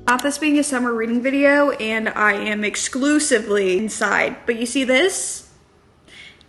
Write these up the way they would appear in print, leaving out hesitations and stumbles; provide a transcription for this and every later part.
Not this being a summer reading video, and I am exclusively inside. But you see this?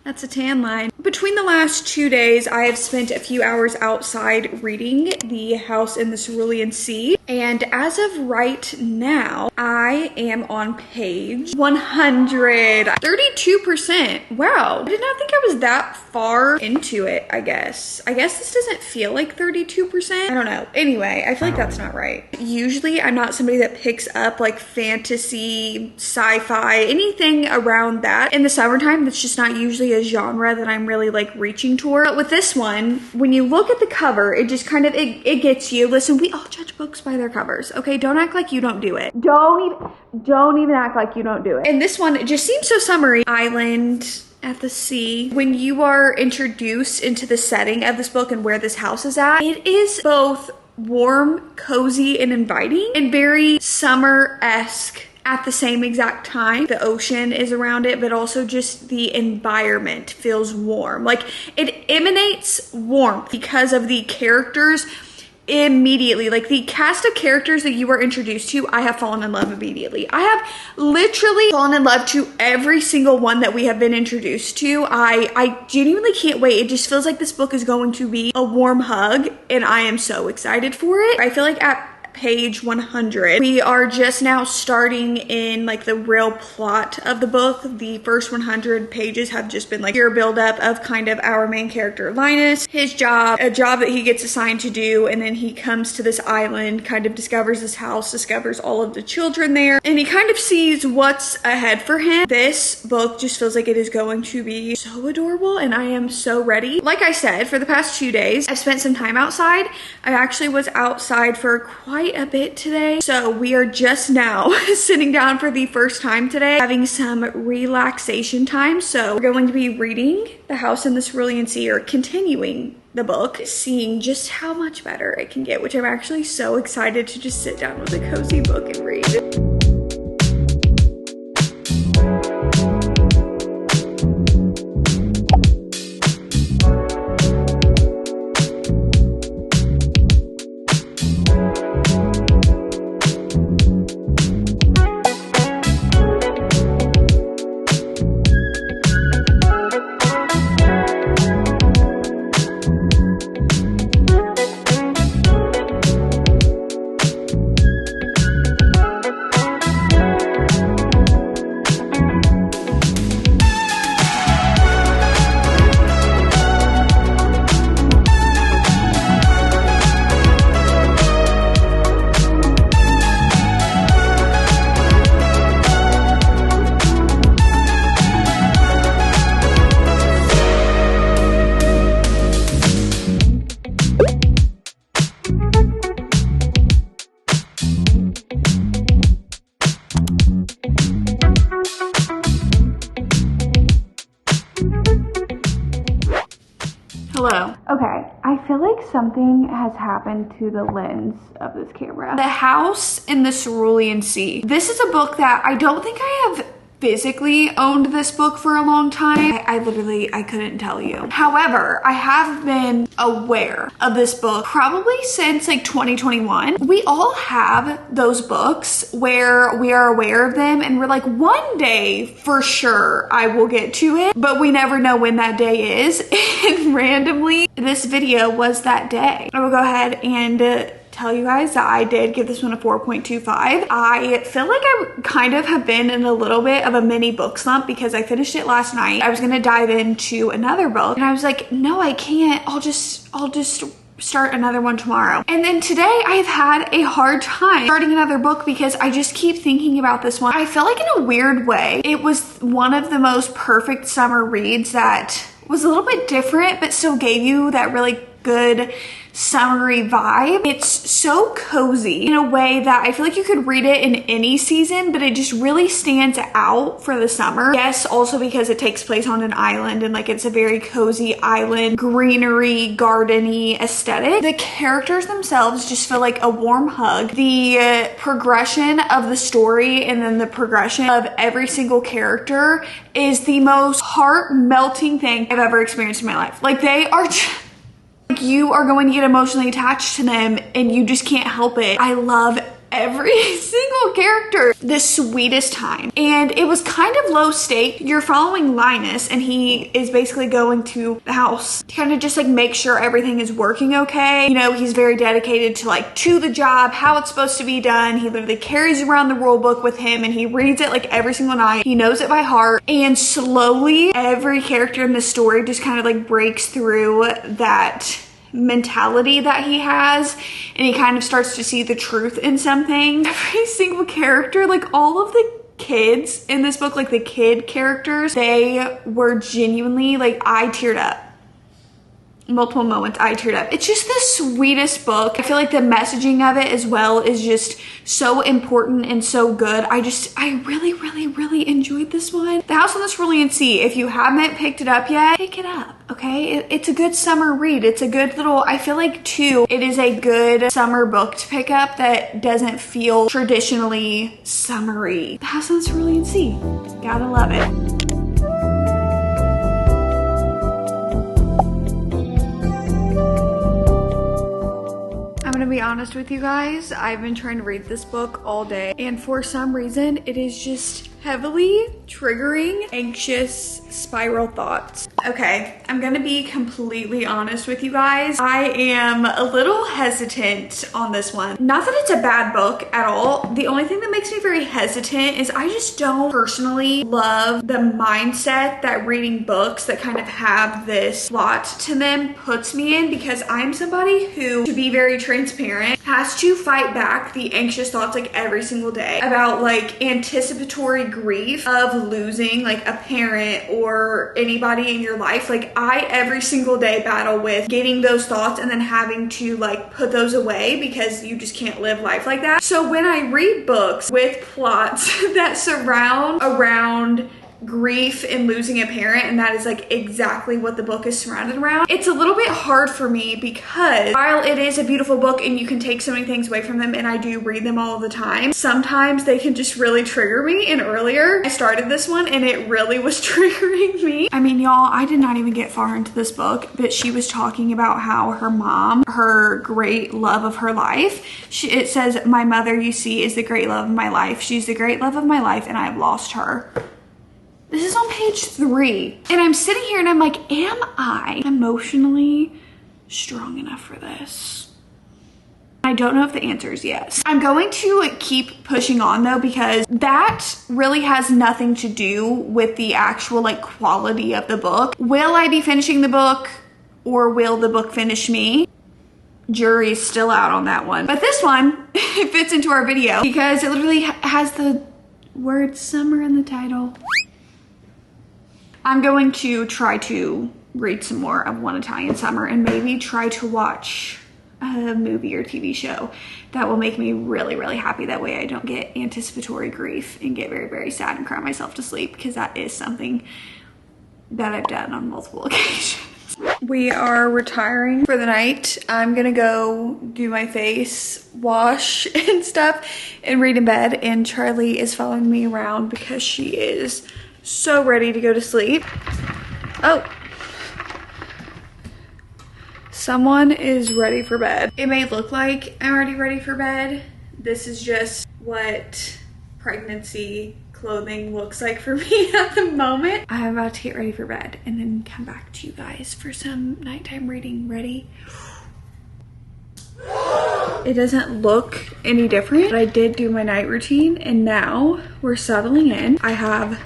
That's a tan line. Between the last 2 days, I have spent a few hours outside reading The House in the Cerulean Sea. And as of right now, I am on page 100. 32%. Wow. I did not think I was that far into it, I guess. I guess this doesn't feel like 32%. I don't know. Anyway, I feel like that's not right. Usually, I'm not somebody that picks up like fantasy, sci-fi, anything around that. In the summertime, that's just not usually a genre that I'm really like reaching toward. But with this one, when you look at the cover, it just kind of, it gets you. Listen, we all judge books by their covers, okay? Don't act like you don't do it. Don't even act like you don't do it. And this one, it just seems so summery. Island at the sea. When you are introduced into the setting of this book and where this house is at, it is both warm, cozy, and inviting, and very summer-esque at the same exact time. The ocean is around it, but also just the environment feels warm. Like it emanates warmth because of the characters immediately. Like the cast of characters that you were introduced to, I have fallen in love immediately. I have literally fallen in love to every single one that we have been introduced to. I genuinely can't wait. It just feels like this book is going to be a warm hug, and I am so excited for it. I feel like at page 100, we are just now starting in like the real plot of the book. The first 100 pages have just been like pure buildup of kind of our main character Linus, his job, a job that he gets assigned to do, and then he comes to this island, kind of discovers this house, discovers all of the children there, and he kind of sees what's ahead for him. This book just feels like it is going to be so adorable, and I am so ready. Like I said, for the past 2 days, I've spent some time outside. I actually was outside for quite a bit today. So we are just now sitting down for the first time today, having some relaxation time. So we're going to be reading The House in the Cerulean Sea, or continuing the book, seeing just how much better it can get, which I'm actually so excited to just sit down with a cozy book and read. Hello. Okay, I feel like something has happened to the lens of this camera. The House in the Cerulean Sea. This is a book that I don't think I have physically owned this book for a long time. I couldn't tell you. However, I have been aware of this book probably since like 2021. We all have those books where we are aware of them and we're like, one day for sure I will get to it, but we never know when that day is. And randomly, this video was that day. I will go ahead and tell you guys that I did give this one a 4.25. I feel like I kind of have been in a little bit of a mini book slump because I finished it last night. I was gonna dive into another book and I was like, no, I can't. I'll just start another one tomorrow. And then today I've had a hard time starting another book because I just keep thinking about this one. I feel like in a weird way, it was one of the most perfect summer reads that was a little bit different, but still gave you that really good summery vibe. It's so cozy in a way that I feel like you could read it in any season, but it just really stands out for the summer. Yes, also because it takes place on an island and like it's a very cozy island, greenery, gardeny aesthetic. The characters themselves just feel like a warm hug. The progression of the story and then the progression of every single character is the most heart-melting thing I've ever experienced in my life. Like they are just, you are going to get emotionally attached to them and you just can't help it. I love every single character the sweetest time. And it was kind of low stake. You're following Linus, and he is basically going to the house to kind of just like make sure everything is working okay. You know, he's very dedicated to the job, how it's supposed to be done. He literally carries around the rule book with him, and he reads it like every single night. He knows it by heart. And slowly every character in the story just kind of like breaks through that mentality that he has, and he kind of starts to see the truth in something. Every single character, like all of the kids in this book, like the kid characters, they were genuinely like, I teared up. Multiple moments I teared up. It's just the sweetest book. I feel like the messaging of it as well is just so important and so good. I really enjoyed this one. The House on the Cerulean Sea, if you haven't picked it up yet, pick it up, okay? It's a good summer read. It's a good little, I feel like too, it is a good summer book to pick up that doesn't feel traditionally summery. The House on the Cerulean Sea, gotta love it. I'm gonna be honest with you guys, I've been trying to read this book all day, and for some reason it is just heavily triggering anxious spiral thoughts. Okay, I'm gonna be completely honest with you guys. I am a little hesitant on this one. Not that it's a bad book at all. The only thing that makes me very hesitant is I just don't personally love the mindset that reading books that kind of have this plot to them puts me in, because I'm somebody who, to be very transparent, has to fight back the anxious thoughts like every single day about like anticipatory grief of losing like a parent or anybody in your life. Like I every single day battle with getting those thoughts and then having to like put those away, because you just can't live life like that. So when I read books with plots that surround around grief and losing a parent, and that is like exactly what the book is surrounded around, it's a little bit hard for me, because while it is a beautiful book and you can take so many things away from them, and I do read them all the time, sometimes they can just really trigger me. And earlier I started this one and it really was triggering me. I mean, y'all, I did not even get far into this book, but she was talking about how her mom, her great love of her life, it says, my mother, you see, is the great love of my life. She's the great love of my life, and I've lost her. This is on page 3. And I'm sitting here and I'm like, am I emotionally strong enough for this? I don't know if the answer is yes. I'm going to keep pushing on though, because that really has nothing to do with the actual like quality of the book. Will I be finishing the book, or will the book finish me? Jury's still out on that one. But this one, it fits into our video because it literally has the word summer in the title. I'm going to try to read some more of One Italian Summer, and maybe try to watch a movie or TV show that will make me really happy. That way I don't get anticipatory grief and get very sad and cry myself to sleep, because that is something that I've done on multiple occasions. We are retiring for the night. I'm gonna go do my face wash and stuff and read in bed, and Charlie is following me around because she is so ready to go to sleep. Oh, someone is ready for bed. It may look like I'm already ready for bed. This is just what pregnancy clothing looks like for me at the moment. I'm about to get ready for bed and then come back to you guys for some nighttime reading. Ready? It doesn't look any different, but I did do my night routine and now we're settling in. I have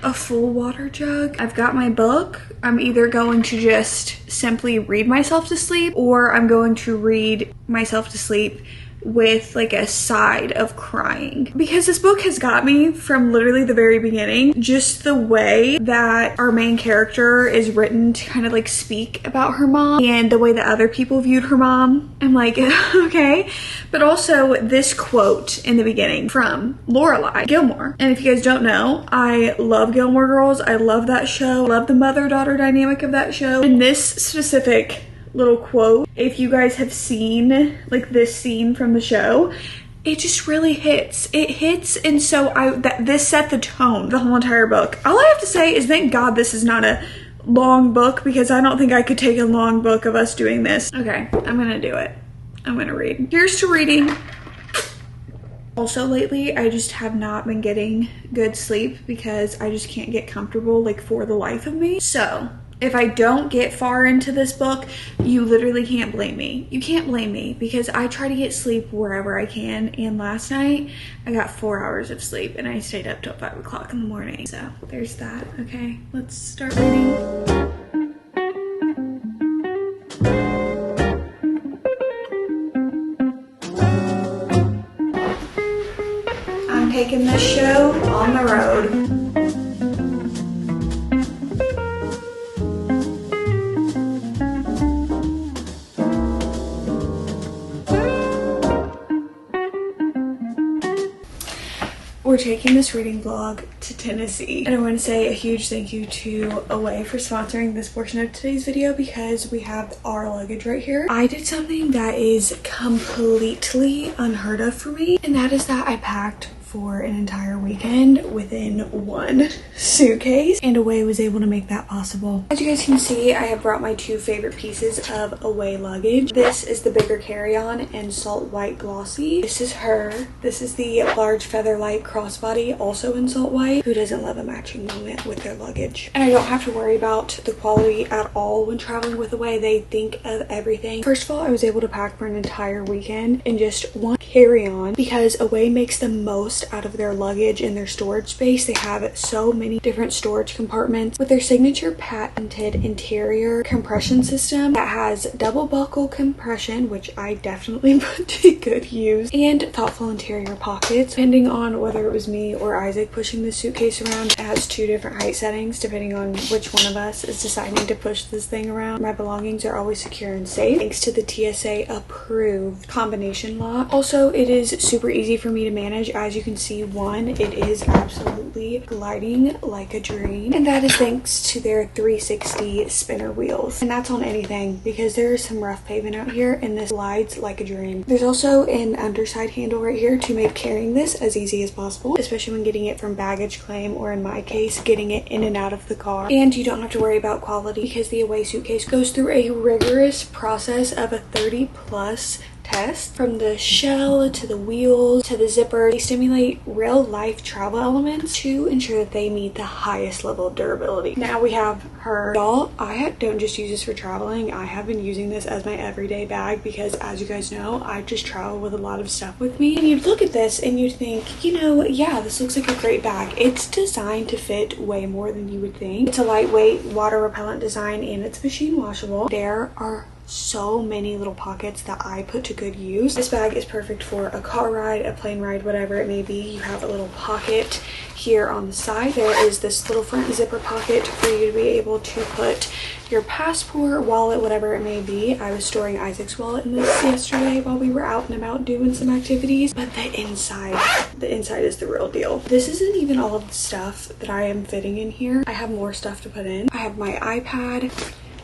a full water jug. I've got my book. I'm either going to just simply read myself to sleep, or I'm going to read myself to sleep with like a side of crying, because this book has got me from literally the very beginning. Just the way that our main character is written to kind of like speak about her mom, and the way that other people viewed her mom, I'm like, okay. But also this quote in the beginning from Lorelai Gilmore, and if you guys don't know, I love Gilmore Girls. I love that show. I love the mother-daughter dynamic of that show. And this specific little quote, if you guys have seen like this scene from the show, it just really hits. It hits. And so this set the tone the whole entire book. All I have to say is thank God this is not a long book, because I don't think I could take a long book of us doing this. Okay, I'm gonna do it. I'm gonna read. Here's to reading. Also lately, I just have not been getting good sleep because I just can't get comfortable like for the life of me. So if I don't get far into this book, you literally can't blame me. You can't blame me because I try to get sleep wherever I can. And last night I got 4 hours of sleep and I stayed up till 5 o'clock in the morning. So there's that. Okay, let's start reading. I'm taking this show on the road. We're taking this reading vlog to Tennessee, and I want to say a huge thank you to Away for sponsoring this portion of today's video because we have our luggage right here. I did something that is completely unheard of for me, and that is that I packed for an entire weekend within one suitcase, and Away was able to make that possible. As you guys can see, I have brought my two favorite pieces of Away luggage. This is the bigger carry-on and salt white glossy. This is her. This is the large feather light crossbody, also in salt white. Who doesn't love a matching moment with their luggage? And I don't have to worry about the quality at all when traveling with Away. They think of everything. First of all, I was able to pack for an entire weekend in just one carry-on because Away makes the most out of their luggage and their storage space. They have so many different storage compartments with their signature patented interior compression system that has double buckle compression, which I definitely put to good use, and thoughtful interior pockets. Depending on whether it was me or Isaac pushing the suitcase around, it has two different height settings depending on which one of us is deciding to push this thing around. My belongings are always secure and safe thanks to the TSA approved combination lock. Also, it is super easy for me to manage. As you can see, it is absolutely gliding like a dream, and that is thanks to their 360 spinner wheels. And that's on anything because there is some rough pavement out here and this glides like a dream. There's also an underside handle right here to make carrying this as easy as possible, especially when getting it from baggage claim, or in my case, getting it in and out of the car. And you don't have to worry about quality because the Away suitcase goes through a rigorous process of a 30+ test. From the shell to the wheels to the zipper, they stimulate real life travel elements to ensure that they meet the highest level of durability. Now we have her. Y'all, I don't just use this for traveling. I have been using this as my everyday bag because, as you guys know, I just travel with a lot of stuff with me. And you'd look at this and you'd think, you know, yeah, this looks like a great bag. It's designed to fit way more than you would think. It's a lightweight, water repellent design, and it's machine washable. There are so many little pockets that I put to good use. This bag is perfect for a car ride, a plane ride, whatever it may be. You have a little pocket here on the side. There is this little front zipper pocket for you to be able to put your passport, wallet, whatever it may be. I was storing Isaac's wallet in this yesterday while we were out and about doing some activities, but the inside is the real deal. This isn't even all of the stuff that I am fitting in here. I have more stuff to put in. I have my iPad,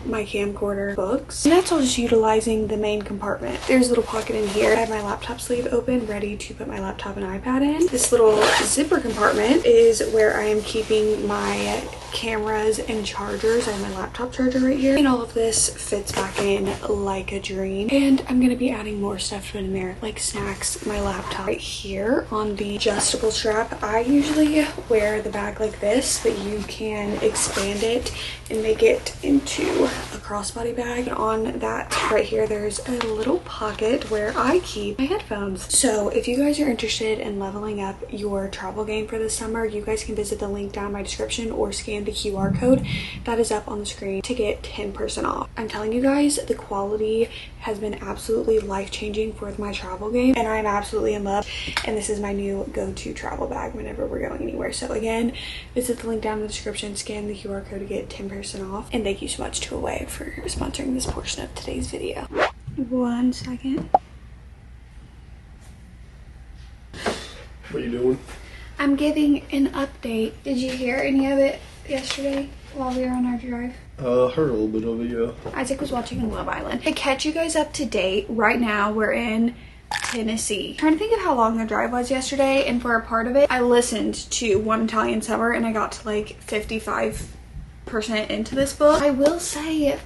my camcorder, books, and that's all just utilizing the main compartment. There's a little pocket in here. I have my laptop sleeve open, ready to put my laptop and iPad in. This little zipper compartment is where I am keeping my cameras and chargers. I have my laptop charger right here, and all of this fits back in like a dream. And I'm gonna be adding more stuff to put in there, like snacks, my laptop right here on the adjustable strap. I usually wear the bag like this, but you can expand it and make it into a crossbody bag. On that right here, there's a little pocket where I keep my headphones. So if you guys are interested in leveling up your travel game for this summer, you guys can visit the link down in my description or scan the QR code that is up on the screen to get 10% off. I'm telling you guys, the quality has been absolutely life-changing for my travel game, and I'm absolutely in love, and this is my new go-to travel bag whenever we're going anywhere. So again, visit the link down in the description, scan the QR code to get 10% off, and thank you so much to Away for sponsoring this portion of today's video. 1 second. What are you doing? I'm giving an update. Did you hear any of it yesterday while we were on our drive? Heard a little bit of it, yeah. Isaac was watching Love Island. To catch you guys up to date, right now we're in Tennessee. I'm trying to think of how long the drive was yesterday, and for a part of it, I listened to One Italian Summer and I got to like 55% into this book. I will say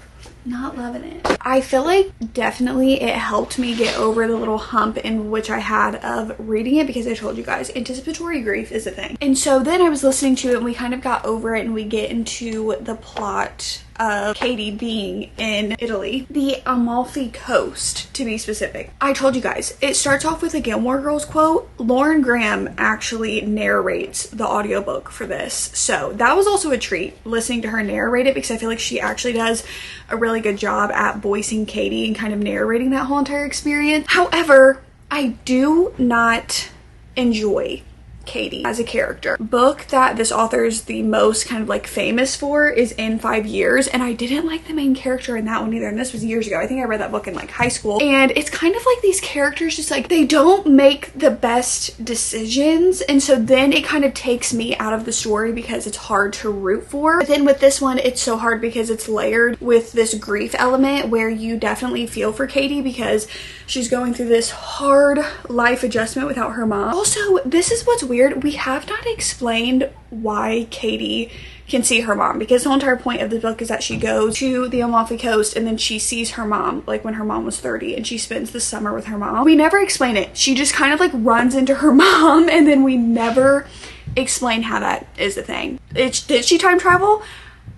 Not loving it. I feel like definitely it helped me get over the little hump in which I had of reading it, because I told you guys anticipatory grief is a thing. And so then I was listening to it and we kind of got over it, and we get into the plot of Katie being in Italy, the Amalfi Coast to be specific. I told you guys, it starts off with a Gilmore Girls quote. Lauren Graham actually narrates the audiobook for this, so that was also a treat listening to her narrate it, because I feel like she actually does a really good job at voicing Katie and kind of narrating that whole entire experience. However, I do not enjoy Katie as a character. Book that this author is the most kind of like famous for is In 5 Years, and I didn't like the main character in that one either, and this was years ago. I think I read that book in like high school, and it's kind of like these characters just like they don't make the best decisions, and so then it kind of takes me out of the story because it's hard to root for. But then with this one, it's so hard because it's layered with this grief element where you definitely feel for Katie because she's going through this hard life adjustment without her mom. Also, this is what's weird. We have not explained why Katie can see her mom, because the whole entire point of the book is that she goes to the Amalfi Coast and then she sees her mom like when her mom was 30, and she spends the summer with her mom. We never explain it. She just kind of like runs into her mom, and then we never explain how that is a thing. Did she time travel?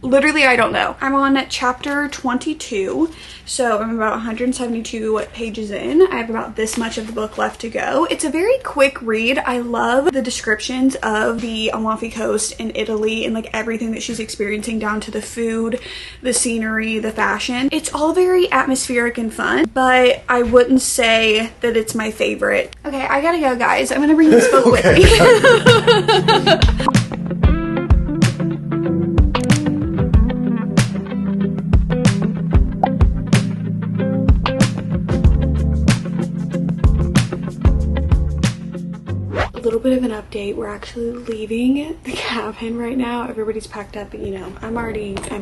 Literally, I don't know. I'm on chapter 22, so I'm about 172 pages in. I have about this much of the book left to go. It's a very quick read. I love the descriptions of the Amalfi Coast in Italy and like everything that she's experiencing, down to the food, the scenery, the fashion. It's all very atmospheric and fun, but I wouldn't say that it's my favorite. Okay, I gotta go, guys. I'm gonna bring this book with me. A little bit of an update. We're actually leaving the cabin right now. Everybody's packed up, but you know, I'm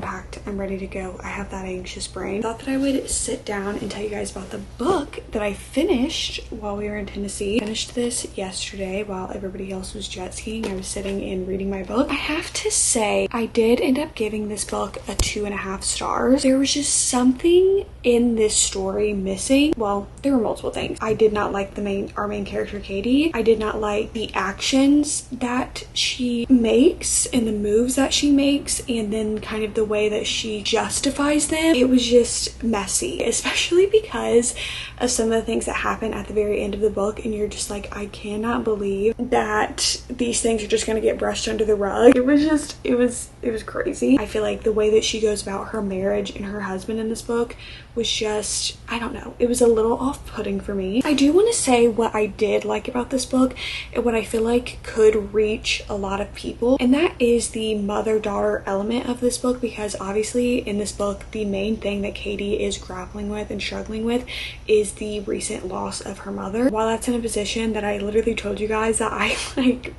packed. I'm ready to go. I have that anxious brain. Thought that I would sit down and tell you guys about the book that I finished while we were in Tennessee. Finished this yesterday while everybody else was jet skiing. I was sitting and reading my book. I have to say, I did end up giving this book a 2.5 stars. There was just something in this story missing. Well, there were multiple things. I did not like our main character, Katie. I did not like the actions that she makes and the moves that she makes, and then kind of the way that she justifies them. It was just messy, especially because of some of the things that happen at the very end of the book, and you're just like, I cannot believe that these things are just gonna get brushed under the rug. It was crazy. I feel like the way that she goes about her marriage and her husband in this book was just, I don't know, it was a little off-putting for me. I do want to say what I did like about this book and what I feel like could reach a lot of people, and that is the mother-daughter element of this book, because obviously in this book the main thing that Katie is grappling with and struggling with is the recent loss of her mother. While that's in a position that I literally told you guys that I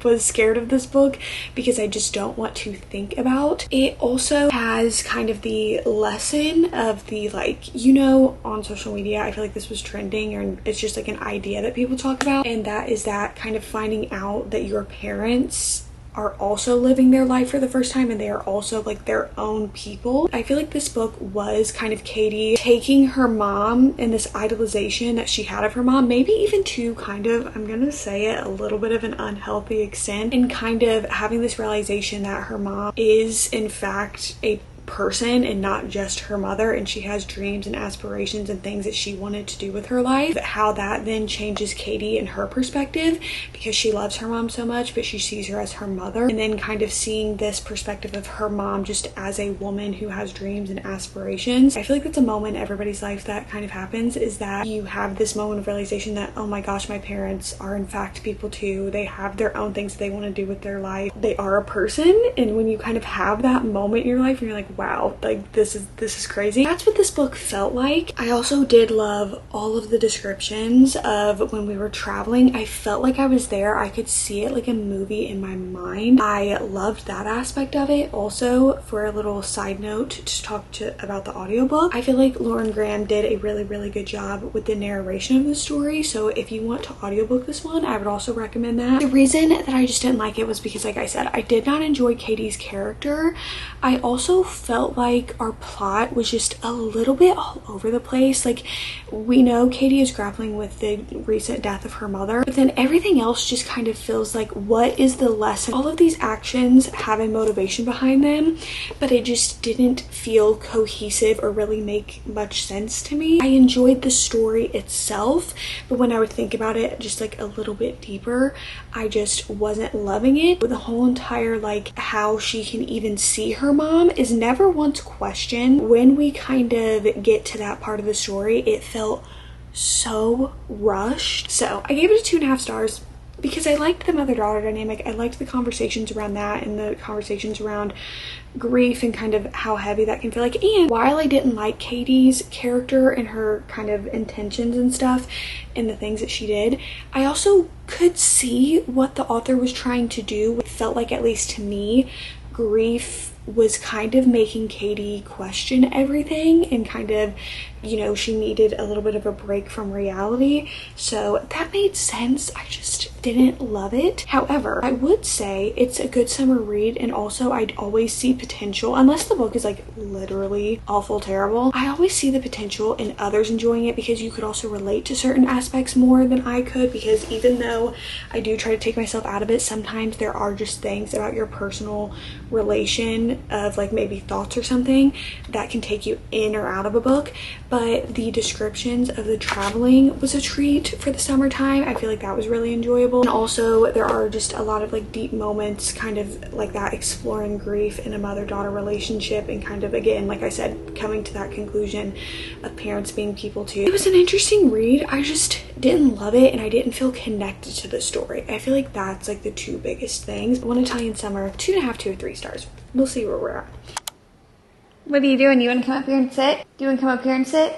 was scared of this book because I just don't want to think about, it also has kind of the lesson of the, like, you know, on social media I feel like this was trending, or it's just like an idea that people talk about, and that is that kind of finding out that your parents are also living their life for the first time and they are also like their own people. I feel like this book was kind of Katie taking her mom and this idolization that she had of her mom, maybe even to kind of, I'm gonna say it, a little bit of an unhealthy extent, and kind of having this realization that her mom is in fact a person and not just her mother, and she has dreams and aspirations and things that she wanted to do with her life. How that then changes Katie and her perspective, because she loves her mom so much but she sees her as her mother, and then kind of seeing this perspective of her mom just as a woman who has dreams and aspirations. I feel like that's a moment in everybody's life that kind of happens, is that you have this moment of realization that, oh my gosh, my parents are in fact people too. They have their own things they want to do with their life. They are a person, and when you kind of have that moment in your life and you're like, wow, like this is crazy. That's what this book felt like. I also did love all of the descriptions of when we were traveling. I felt like I was there. I could see it like a movie in my mind. I loved that aspect of it. Also, for a little side note to talk about the audiobook, I feel like Lauren Graham did a really good job with the narration of the story. So if you want to audiobook this one, I would also recommend that. The reason that I just didn't like it was because, like I said, I did not enjoy Katie's character. I also felt like our plot was just a little bit all over the place. Like, we know Katie is grappling with the recent death of her mother, but then everything else just kind of feels like, what is the lesson? All of these actions have a motivation behind them, but it just didn't feel cohesive or really make much sense to me. I enjoyed the story itself, but when I would think about it just like a little bit deeper, I just wasn't loving it. The whole entire like how she can even see her mom is never once questioned. When we kind of get to that part of the story, it felt so rushed. So I gave it a 2.5 stars because I liked the mother-daughter dynamic. I liked the conversations around that and the conversations around grief and kind of how heavy that can feel like. And while I didn't like Katie's character and her kind of intentions and stuff and the things that she did, I also could see what the author was trying to do. It felt like, at least to me, grief was kind of making Katie question everything and kind of, you know, she needed a little bit of a break from reality. So that made sense. I just didn't love it. However, I would say it's a good summer read, and also I'd always see potential, unless the book is like literally awful terrible, I always see the potential in others enjoying it because you could also relate to certain aspects more than I could, because even though I do try to take myself out of it, sometimes there are just things about your personal relation of like maybe thoughts or something that can take you in or out of a book. But the descriptions of the traveling was a treat for the summertime. I feel like that was really enjoyable. And also there are just a lot of like deep moments kind of like that, exploring grief in a mother-daughter relationship and kind of, again, like I said, coming to that conclusion of parents being people too. It was an interesting read. I just didn't love it and I didn't feel connected to the story. I feel like that's like the two biggest things. One Italian Summer, 2.5 to 3 stars. We'll see where we're at. What are you doing? You want to come up here and sit? Do you want to come up here and sit?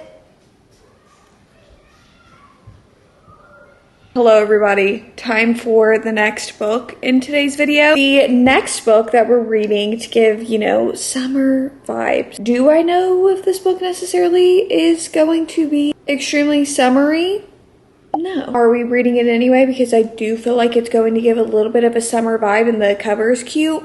Hello everybody. Time for the next book in today's video. The next book that we're reading to give, you know, summer vibes. Do I know if this book necessarily is going to be extremely summery? No. Are we reading it anyway? Because I do feel like it's going to give a little bit of a summer vibe and the cover is cute.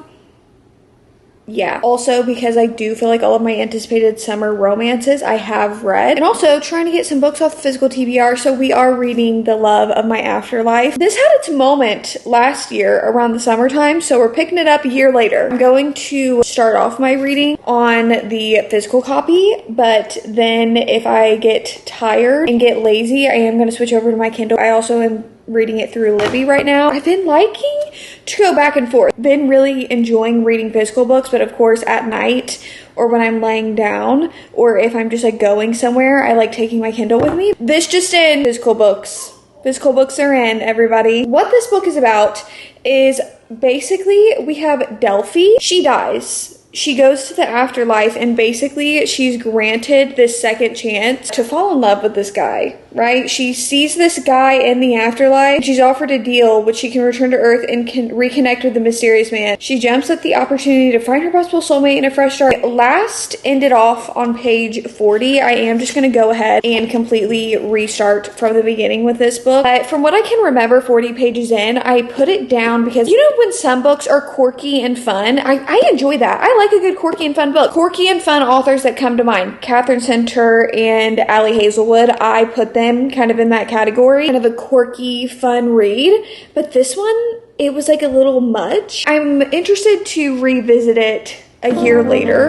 Yeah. Also, because I do feel like all of my anticipated summer romances I have read. And also trying to get some books off the physical TBR. So we are reading The Love of My Afterlife. This had its moment last year around the summertime. So we're picking it up a year later. I'm going to start off my reading on the physical copy. But then if I get tired and get lazy, I am going to switch over to my Kindle. I also am reading it through Libby right now. I've been liking to go back and forth. Been really enjoying reading physical books, but of course at night or when I'm laying down or if I'm just like going somewhere, I like taking my Kindle with me. This just in, physical books. Physical books are in, everybody. What this book is about is basically we have Delphi. She dies. She goes to the afterlife and basically she's granted this second chance to fall in love with this guy, right? She sees this guy in the afterlife. She's offered a deal which she can return to Earth and can reconnect with the mysterious man. She jumps at the opportunity to find her possible soulmate in a fresh start. Last ended off on page 40. I am just going to go ahead and completely restart from the beginning with this book. But from what I can remember 40 pages in, I put it down because, you know, when some books are quirky and fun, I enjoy that. I like a good quirky and fun book. Quirky and fun authors that come to mind, Catherine Center and Allie Hazelwood, I put them kind of in that category. Kind of a quirky, fun read. But this one, it was like a little much. I'm interested to revisit it a year later.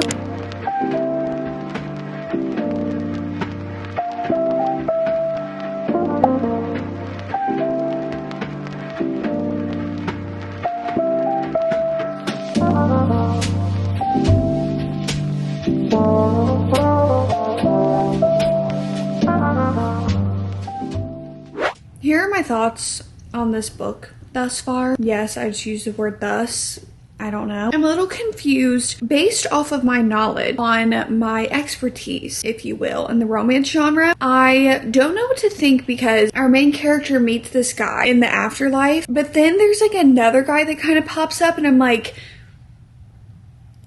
Here are my thoughts on this book thus far. Yes, I just used the word thus. I don't know. I'm a little confused based off of my knowledge on my expertise, if you will, in the romance genre. I don't know what to think because our main character meets this guy in the afterlife, but then there's like another guy that kind of pops up and I'm like,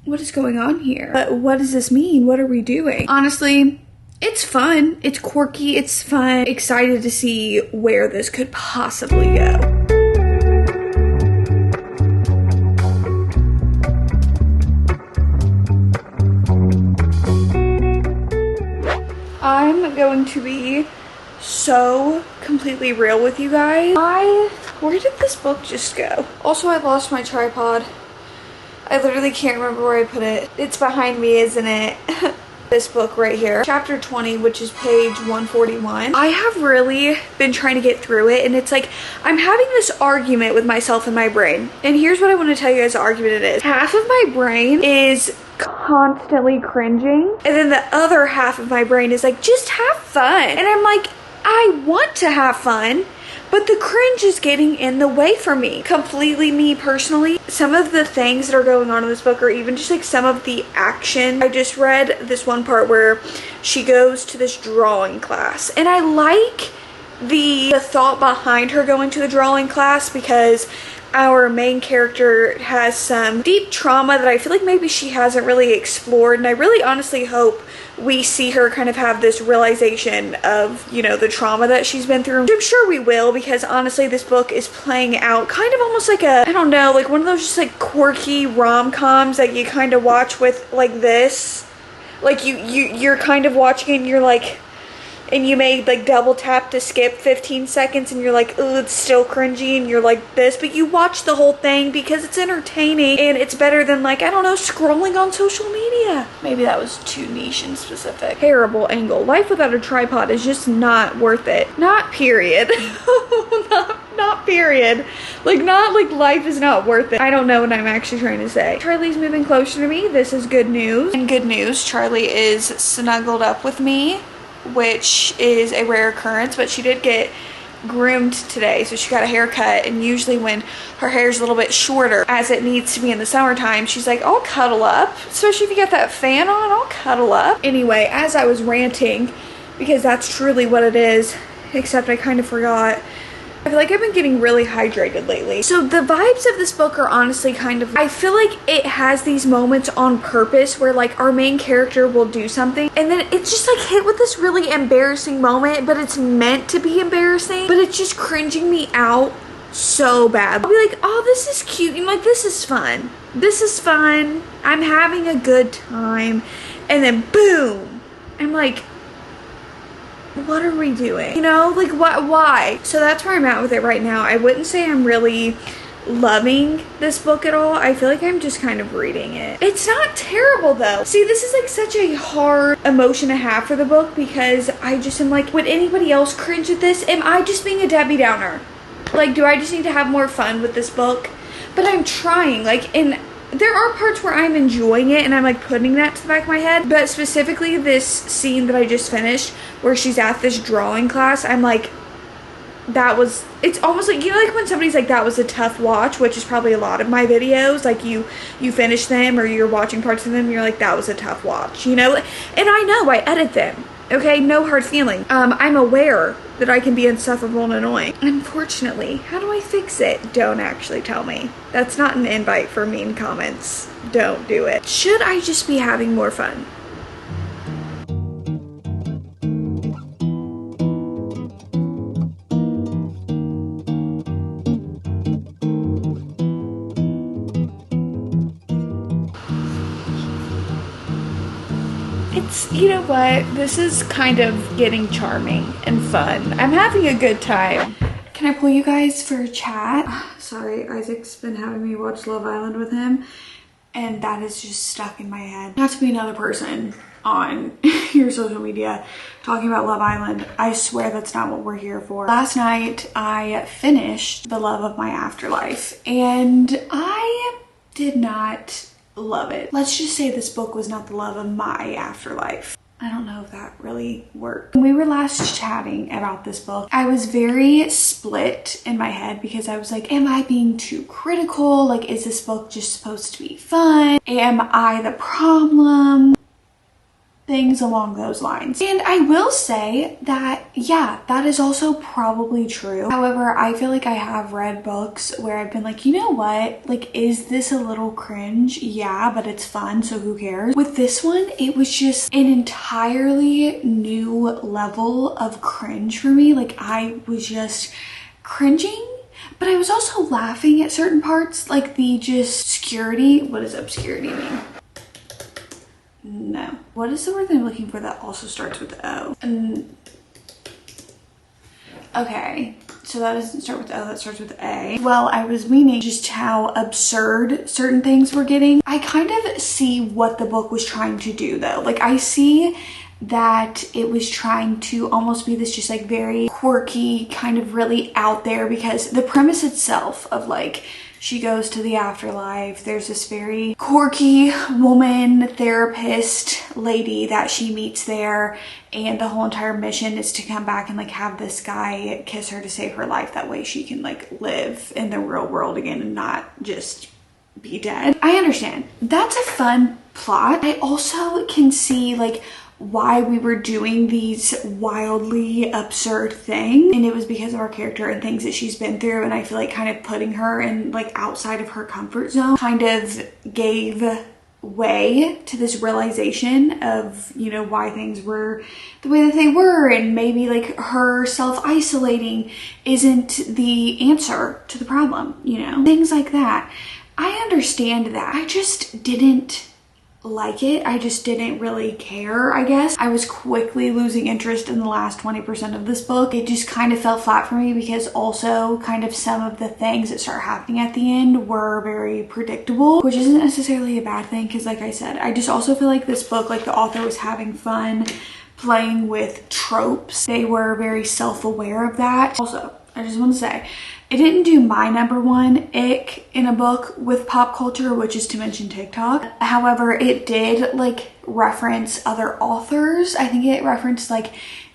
what is going on here? But what does this mean? What are we doing? Honestly, it's fun. It's quirky. It's fun. Excited to see where this could possibly go. so completely real with you guys. Where did this book just go? Also, I lost my tripod. I literally can't remember where I put it. It's behind me, isn't it? This book right here, chapter 20, which is page 141. I have really been trying to get through it, and it's like I'm having this argument with myself and my brain. And here's what I want to tell you guys the argument it is. Half of my brain is constantly cringing, and then the other half of my brain is like, just have fun. And I'm like, I want to have fun, but the cringe is getting in the way for me. Completely me personally. Some of the things that are going on in this book, or even just like some of the action. I just read this one part where she goes to this drawing class, and I like the thought behind her going to the drawing class, because our main character has some deep trauma that I feel like maybe she hasn't really explored, and I really honestly hope we see her kind of have this realization of, you know, the trauma that she's been through. I'm sure we will, because honestly this book is playing out kind of almost like a, I don't know, like one of those just like quirky rom-coms that you kind of watch with like this. Like you're kind of watching and you're like, and you may like double tap to skip 15 seconds and you're like, oh, it's still cringy, and you're like this, but you watch the whole thing because it's entertaining and it's better than like, I don't know, scrolling on social media. Maybe that was too niche and specific. Terrible angle. Life without a tripod is just not worth it. Not period. not period. Like, not like life is not worth it. I don't know what I'm actually trying to say. Charlie's moving closer to me. This is good news. And good news, Charlie is snuggled up with me, which is a rare occurrence, but she did get groomed today, so she got a haircut. And usually when her hair is a little bit shorter, as it needs to be in the summertime, she's like, I'll cuddle up, especially if you got that fan on, I'll cuddle up. Anyway, as I was ranting, because that's truly what it is, except I kind of forgot, I feel like I've been getting really hydrated lately. So the vibes of this book are honestly kind of, I feel like it has these moments on purpose where like our main character will do something and then it's just like hit with this really embarrassing moment, but it's meant to be embarrassing, but it's just cringing me out so bad. I'll be like, oh, this is cute. And like, this is fun. This is fun. I'm having a good time. And then boom, I'm like, what are we doing? You know, like why? So that's where I'm at with it right now. I wouldn't say I'm really loving this book at all. I feel like I'm just kind of reading it. It's not terrible though. See, this is like such a hard emotion to have for the book, because I just am like, would anybody else cringe at this? Am I just being a Debbie Downer? Like, do I just need to have more fun with this book? But I'm trying, like, and there are parts where I'm enjoying it and I'm like putting that to the back of my head, but specifically this scene that I just finished where she's at this drawing class, I'm like, it's almost like, you know, like when somebody's like, that was a tough watch, which is probably a lot of my videos, like you finish them or you're watching parts of them, you're like, that was a tough watch, you know. And I know I edit them, okay, no hard feeling. I'm aware that I can be insufferable and annoying. Unfortunately, how do I fix it? Don't actually tell me. That's not an invite for mean comments. Don't do it. Should I just be having more fun? You know what? This is kind of getting charming and fun. I'm having a good time. Can I pull you guys for a chat? Sorry, Isaac's been having me watch Love Island with him, and that is just stuck in my head. Not to be another person on your social media talking about Love Island. I swear that's not what we're here for. Last night, I finished The Love of My Afterlife, and I did not love it. Let's just say this book was not the love of my afterlife. I don't know if that really worked. When we were last chatting about this book, I was very split in my head because I was like, am I being too critical? Like, is this book just supposed to be fun? Am I the problem? Things along those lines. And I will say that, yeah, that is also probably true. However, I feel like I have read books where I've been like, you know what? Like, is this a little cringe? Yeah, but it's fun, so who cares? With this one, it was just an entirely new level of cringe for me. Like, I was just cringing, but I was also laughing at certain parts, like the just obscurity. What does obscurity mean? No. What is the word that I'm looking for that also starts with O? Okay, so that doesn't start with O, that starts with A. Well, I was meaning just how absurd certain things were getting. I kind of see what the book was trying to do though. Like I see that it was trying to almost be this just like very quirky, kind of really out there, because the premise itself of like, she goes to the afterlife. There's this very quirky woman, therapist lady that she meets there. And the whole entire mission is to come back and like have this guy kiss her to save her life. That way she can like live in the real world again and not just be dead. I understand. That's a fun plot. I also can see like why we were doing these wildly absurd things, and it was because of our character and things that she's been through, and I feel like kind of putting her in like outside of her comfort zone kind of gave way to this realization of, you know, why things were the way that they were, and maybe like her self-isolating isn't the answer to the problem, you know, things like that. I understand that. I just didn't like it. I just didn't really care, I guess. I was quickly losing interest in the last 20% of this book. It just kind of fell flat for me because also kind of some of the things that start happening at the end were very predictable, which isn't necessarily a bad thing because like I said, I just also feel like this book, like the author was having fun playing with tropes. They were very self-aware of that. Also, I just want to say, it didn't do my number one ick in a book with pop culture, which is to mention TikTok. However, it did like reference other authors. I think it referenced like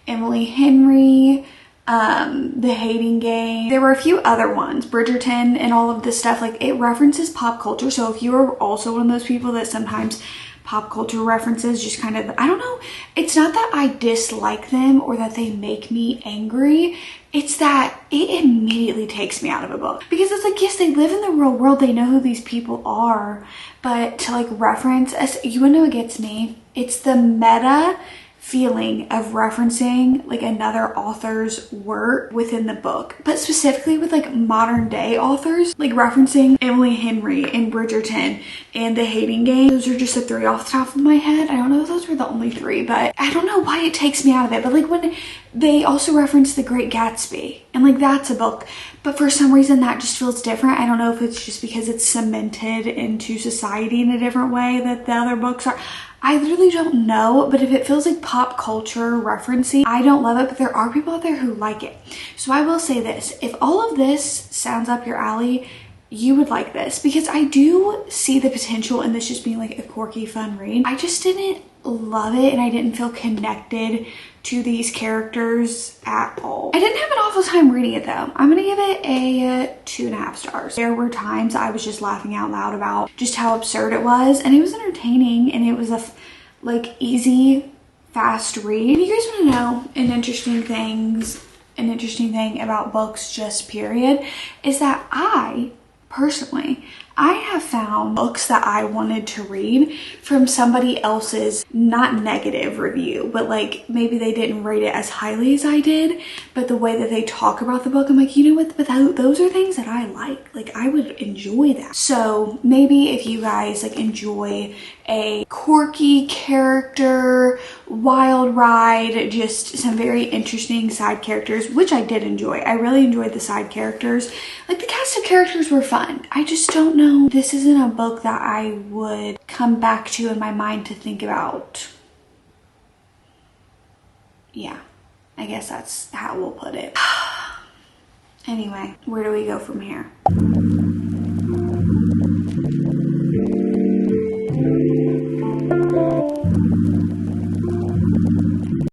Emily Henry, The Hating Game. There were a few other ones, Bridgerton and all of this stuff. Like it references pop culture. So if you are also one of those people that sometimes pop culture references just kind of, I don't know, it's not that I dislike them or that they make me angry. It's that it immediately takes me out of a book because it's like, yes, they live in the real world. They know who these people are, but to like reference us, you wanna know what gets me? It's the meta feeling of referencing like another author's work within the book, but specifically with like modern day authors, like referencing Emily Henry and Bridgerton and The Hating Game. Those are just the three off the top of my head. I don't know if those were the only three, but I don't know why it takes me out of it. But like when they also reference The Great Gatsby, and like that's a book, but for some reason that just feels different. I don't know if it's just because it's cemented into society in a different way that the other books are. I literally don't know, but if it feels like pop culture referencing, I don't love it, but there are people out there who like it. So I will say this, if all of this sounds up your alley, you would like this, because I do see the potential in this just being like a quirky, fun read. I just didn't love it, and I didn't feel connected to these characters at all. I didn't have an awful time reading it though. I'm gonna give it a 2.5 stars. There were times I was just laughing out loud about just how absurd it was, and it was entertaining, and it was a like easy, fast read. If you guys wanna know an interesting thing about books just period, is that I personally, I have found books that I wanted to read from somebody else's, not negative review, but like maybe they didn't rate it as highly as I did, but the way that they talk about the book, I'm like, you know what, but those are things that I like I would enjoy that. So maybe if you guys like enjoy a quirky character, wild ride, just some very interesting side characters, which I did enjoy. I really enjoyed the side characters. Like the cast of characters were fun. I just don't know. This isn't a book that I would come back to in my mind to think about. Yeah, I guess that's how we'll put it. Anyway, where do we go from here?